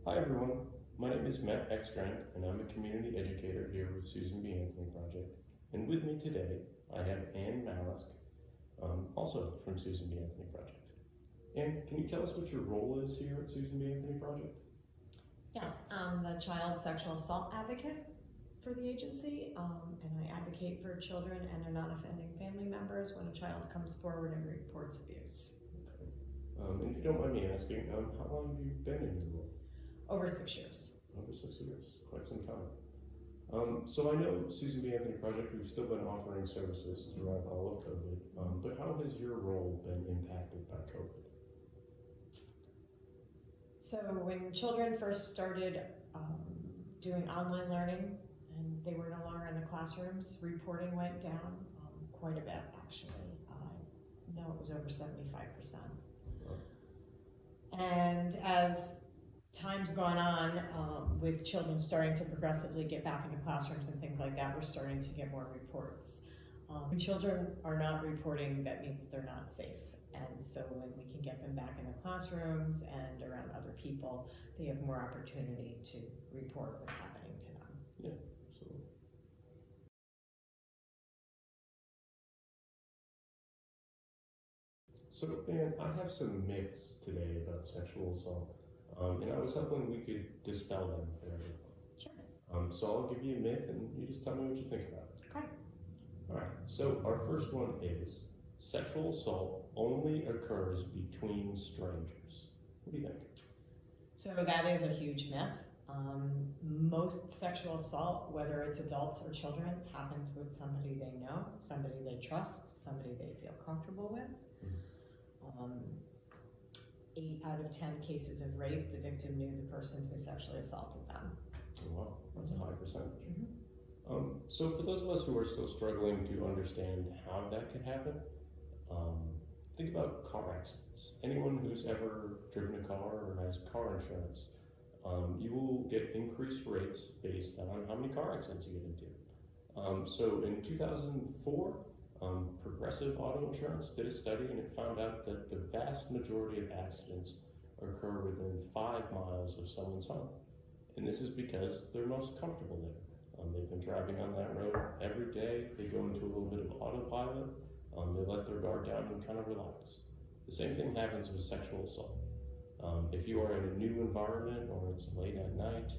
Hi everyone, my name is Matt Ekstrand and I'm a community educator here with Susan B. Anthony Project. And with me today, I have Ann Malisk, also from Susan B. Anthony Project. Ann, can you tell us what your role is here at Susan B. Anthony Project? Yes, I'm the child sexual assault advocate for the agency, and I advocate for children and their non-offending family members when a child comes forward and reports abuse. Okay. And if you don't mind me asking, how long have you been in your role? Over 6 years. Over 6 years, quite some time. So I know Susan B. Anthony Project, we've still been offering services throughout all of COVID, but how has your role been impacted by COVID? So when children first started doing online learning and they were no longer in the classrooms, reporting went down quite a bit actually. No, it was over 75%. And as time's gone on, with children starting to progressively get back into classrooms and things like that, we're starting to get more reports. When children are not reporting, that means they're not safe. And so when we can get them back in the classrooms and around other people, they have more opportunity to report what's happening to them. Yeah, absolutely. So, Ann, I have some myths today about sexual assault, and I was hoping we could dispel them for everyone. Sure. So I'll give you a myth, and you just tell me what you think about it. Okay. All right. So our first one is sexual assault only occurs between strangers. What do you think? So that is a huge myth. Most sexual assault, whether it's adults or children, happens with somebody they know, somebody they trust, somebody they feel comfortable with. 8 out of 10 cases of rape, the victim knew the person who sexually assaulted them. Oh, wow, that's a high percentage. Mm-hmm. So for those of us who are still struggling to understand how that could happen, think about car accidents. Anyone who's ever driven a car or has car insurance, you will get increased rates based on how many car accidents you get into. So in 2004, Progressive Auto Insurance did a study and it found out that the vast majority of accidents occur within 5 miles of someone's home. And this is because they're most comfortable there. They've been driving on that road every day. They go into a little bit of autopilot. They let their guard down and kind of relax. The same thing happens with sexual assault. If you are in a new environment or it's late at night,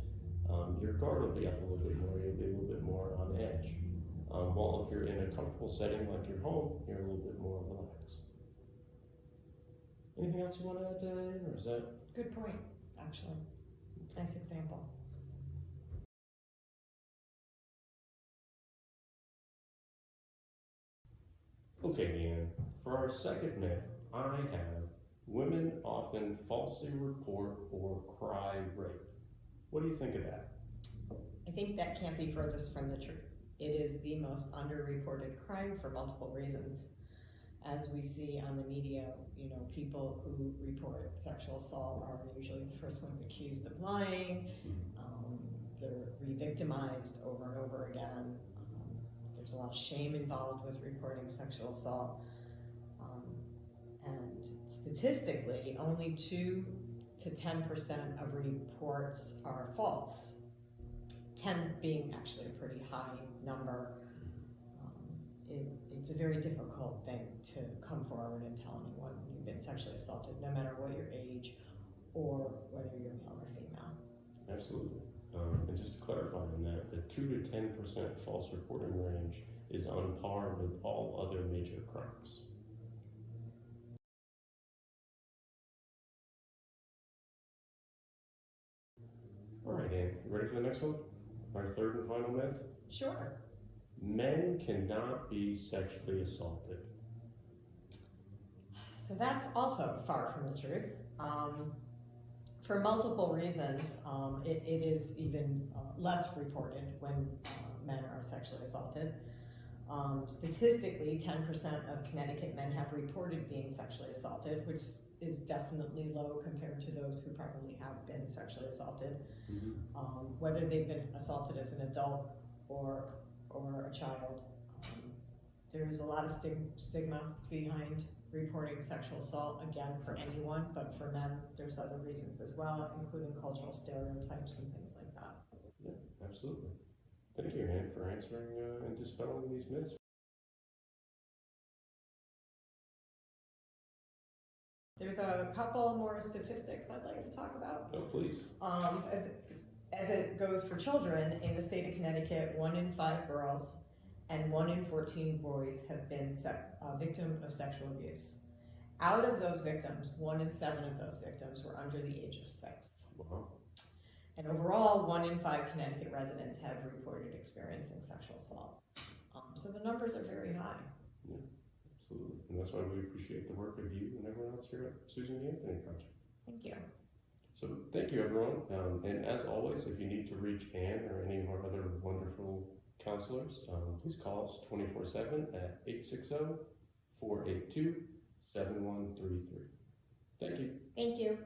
your guard will be up a little bit more. You'll be a little bit more on edge. While if you're in a comfortable setting like your home, you're a little bit more relaxed. Anything else you want to add to that, or is that? Good point, actually. Nice example. Okay, Ian, for our second myth, I have women often falsely report or cry rape. What do you think of that? I think that can't be furthest from the truth. It is the most underreported crime for multiple reasons. As we see on the media, people who report sexual assault are usually the first ones accused of lying. They're re-victimized over and over again. There's a lot of shame involved with reporting sexual assault. And statistically, only 2 to 10% of reports are false. 10 being actually a pretty high number. It's a very difficult thing to come forward and tell anyone you've been sexually assaulted, no matter what your age or whether you're male or female. Absolutely. And just to clarify on that, the 2 to 10% false reporting range is on par with all other major crimes. All right, Ann, you ready for the next one? Our third and final myth? Sure. Men cannot be sexually assaulted. So that's also far from the truth. For multiple reasons, it is even less reported when men are sexually assaulted. Statistically, 10% of Connecticut men have reported being sexually assaulted, which is definitely low compared to those who probably have been sexually assaulted. Whether they've been assaulted as an adult or a child, there's a lot of stigma behind reporting sexual assault, again, for anyone, but for men, there's other reasons as well, including cultural stereotypes and things like that. Yeah, absolutely. Thank you, Anne, for answering and dispelling these myths. There's a couple more statistics I'd like to talk about. Oh, please. As it goes for children, in the state of Connecticut, 1 in 5 girls and 1 in 14 boys have been a victim of sexual abuse. Out of those victims, 1 in 7 of those victims were under the age of 6. Wow. And overall, 1 in 5 Connecticut residents have reported experiencing sexual assault. So the numbers are very high. Yeah, absolutely. And that's why we appreciate the work of you and everyone else here at Susan B. Anthony Project. Thank you. So thank you, everyone. And as always, if you need to reach Anne or any of our other wonderful counselors, please call us 24/7 at 860-482-7133. Thank you. Thank you.